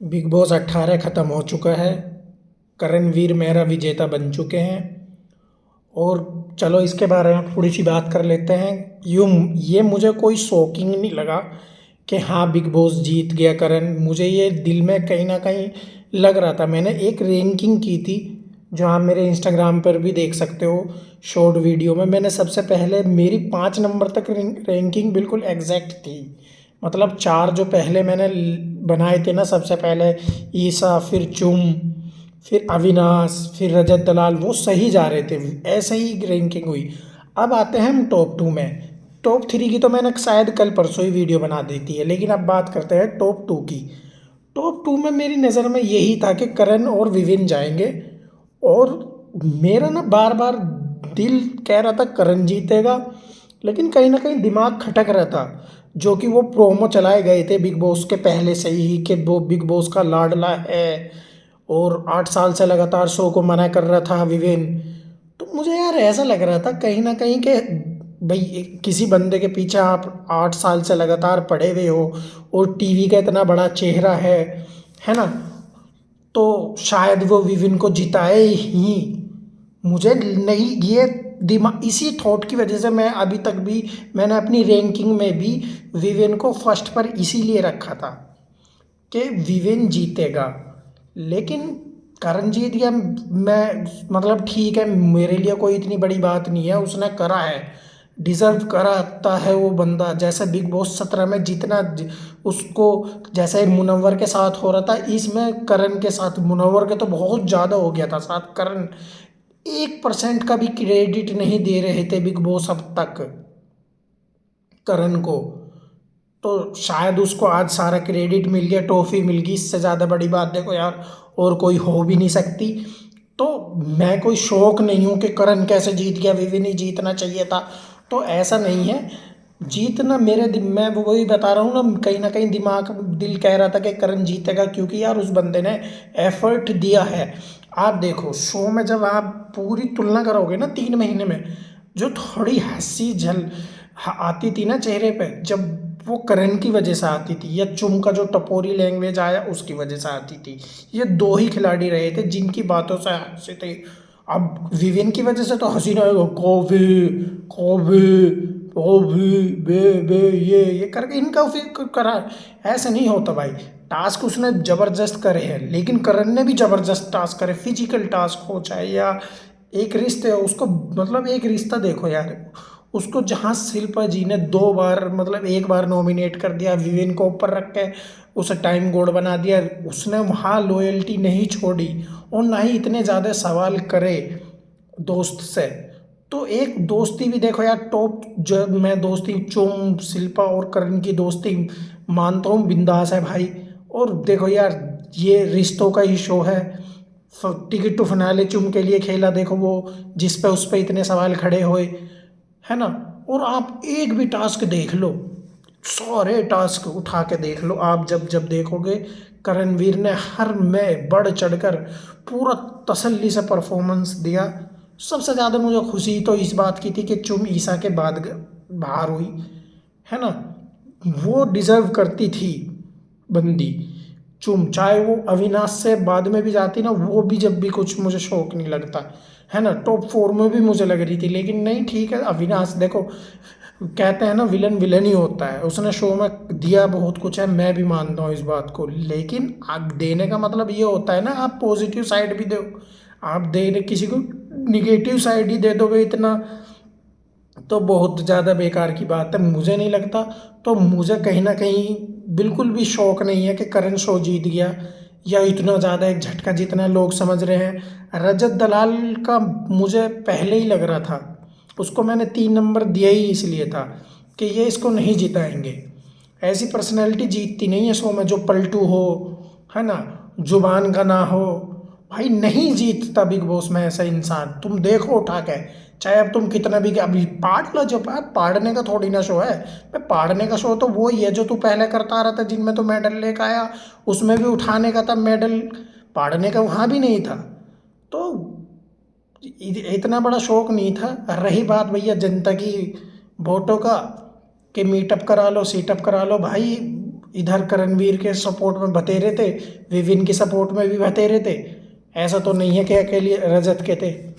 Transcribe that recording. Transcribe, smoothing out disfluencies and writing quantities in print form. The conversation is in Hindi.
बिग बॉस 18 ख़त्म हो चुका है। करणवीर मेहरा विजेता बन चुके हैं। और चलो इसके बारे में थोड़ी सी बात कर लेते हैं। यूँ ये मुझे कोई शॉकिंग नहीं लगा कि हाँ बिग बॉस जीत गया करण। मुझे ये दिल में कहीं ना कहीं लग रहा था। मैंने एक रैंकिंग की थी जो आप मेरे इंस्टाग्राम पर भी देख सकते हो। शॉर्ट वीडियो में मैंने सबसे पहले मेरी 5 नंबर तक रैंकिंग बिल्कुल एग्जैक्ट थी। मतलब 4 जो पहले मैंने बनाए थे ना, सबसे पहले ईसा, फिर चुम, फिर अविनाश, फिर रजत दलाल, वो सही जा रहे थे। ऐसे ही रैंकिंग हुई। अब आते हैं हम टॉप 2 में। टॉप 3 की तो मैंने शायद कल परसों ही वीडियो बना दी थी है, लेकिन अब बात करते हैं टॉप 2 की। टॉप 2 में मेरी नज़र में यही था कि करण और विविन जाएंगे। और मेरा ना बार बार दिल कह रहा था करण जीतेगा, लेकिन कहीं ना कहीं दिमाग खटक रहा था। जो कि वो प्रोमो चलाए गए थे बिग बॉस के पहले से ही कि वो बिग बॉस का लाडला है और 8 साल से लगातार शो को मना कर रहा था विवेन। तो मुझे यार ऐसा लग रहा था कहीं ना कहीं कि भाई किसी बंदे के पीछे आप 8 साल से लगातार पड़े हुए हो और टीवी का इतना बड़ा चेहरा है ना, तो शायद वो विविन को जिताए ही। मुझे नहीं, ये दिमाग इसी थॉट की वजह से मैं अभी तक भी मैंने अपनी रैंकिंग में भी विवेन को फर्स्ट पर इसीलिए रखा था कि विवेन जीतेगा। लेकिन करण जीत गया। मैं मतलब ठीक है, मेरे लिए कोई इतनी बड़ी बात नहीं है, उसने करा है, डिजर्व कराता है वो बंदा। जैसे बिग बॉस 17 में जितना उसको जैसे मुनव्वर के साथ हो रहा था, इसमें करण के साथ, मुनव्वर के तो बहुत ज़्यादा हो गया था साथ करण। 1% का भी क्रेडिट नहीं दे रहे थे बिग बॉस अब तक करण को। तो शायद उसको आज सारा क्रेडिट मिल गया, ट्रॉफी मिल गई। इससे ज़्यादा बड़ी बात देखो यार और कोई हो भी नहीं सकती। तो मैं कोई शौक नहीं हूँ कि करण कैसे जीत गया, विविन ही जीतना चाहिए था, तो ऐसा नहीं है। जीतना मेरे मैं वही बता रहा हूँ ना कहीं दिमाग दिल कह रहा था कि करण जीतेगा, क्योंकि यार उस बंदे ने एफर्ट दिया है। आप देखो शो में जब आप पूरी तुलना करोगे ना 3 महीने में, जो थोड़ी हंसी आती थी ना चेहरे पे, जब वो करण की वजह से आती थी या चुम का जो टपोरी लैंग्वेज आया उसकी वजह से आती थी। ये दो ही खिलाड़ी रहे थे जिनकी बातों से हंसे थे। अब विविन की वजह से तो हंसी ना आएगा, कॉफी कॉफी कॉफी बे बे ये करके इनका फिर करा। ऐसे नहीं होता भाई। टास्क उसने जबरदस्त करे हैं, लेकिन करण ने भी जबरदस्त टास्क करे, फिजिकल टास्क हो चाहे या एक रिश्ते हो उसको। मतलब एक रिश्ता देखो यार, उसको जहाँ शिल्पा जी ने 2 बार, मतलब एक बार नॉमिनेट कर दिया विवेन को ऊपर रख के, उसे टाइम गोड बना दिया। उसने वहाँ लॉयल्टी नहीं छोड़ी और ना ही इतने ज़्यादा सवाल करे दोस्त से। तो एक दोस्ती भी देखो यार, टॉप जब मैं दोस्ती चुम शिल्पा और करण की दोस्ती मानता हूँ, बिंदास है भाई। और देखो यार ये रिश्तों का ही शो है। टिकट टू फिनाले चुम के लिए खेला, देखो वो जिस पे उस पे इतने सवाल खड़े हुए, है ना। और आप एक भी टास्क देख लो, सारे टास्क उठा के देख लो आप, जब जब देखोगे करणवीर ने हर में बढ़ चढ़कर पूरा तसल्ली से परफॉर्मेंस दिया। सबसे ज़्यादा मुझे खुशी तो इस बात की थी कि चुम ईसा के बाद बाहर हुई, है ना। वो डिजर्व करती थी बंदी चुम, चाहे वो अविनाश से बाद में भी जाती ना, वो भी जब भी कुछ मुझे शौक नहीं लगता, है ना। टॉप 4 में भी मुझे लग रही थी, लेकिन नहीं, ठीक है अविनाश देखो, कहते हैं ना विलन विलन ही होता है, उसने शो में दिया बहुत कुछ है, मैं भी मानता हूँ इस बात को। लेकिन आप देने का मतलब ये होता है ना, आप पॉजिटिव साइड भी दो। आप दे रहे किसी को निगेटिव साइड ही दे दोगे इतना, तो बहुत ज़्यादा बेकार की बात है, मुझे नहीं लगता। तो मुझे कहीं ना कहीं बिल्कुल भी शौक नहीं है कि करण शो जीत गया या इतना ज़्यादा एक झटका जितना लोग समझ रहे हैं। रजत दलाल का मुझे पहले ही लग रहा था, उसको मैंने 3 नंबर दिया ही इसलिए था कि ये इसको नहीं जिताएंगे। ऐसी पर्सनैलिटी जीतती नहीं है शो में जो पलटू हो, है ना, जुबान का ना हो। भाई नहीं जीतता बिग बॉस में ऐसा इंसान, तुम देखो उठा के, चाहे अब तुम कितना भी अभी पाड़ लो, जब आप पाड़ने का थोड़ी ना शो है। मैं पाड़ने का शो तो वो ही है जो तू पहले करता आ रहा था, जिनमें तो मेडल लेकर आया, उसमें भी उठाने का था मेडल, पाड़ने का वहाँ भी नहीं था। तो इतना बड़ा शौक नहीं था। रही बात भैया जनता की वोटों का कि मीटअप करा लो सीटअप करा लो, भाई इधर करणवीर के सपोर्ट में बतेरे थे, विविन की सपोर्ट में भी बतेरे थे। ऐसा तो नहीं है कि अकेले रजत के थे।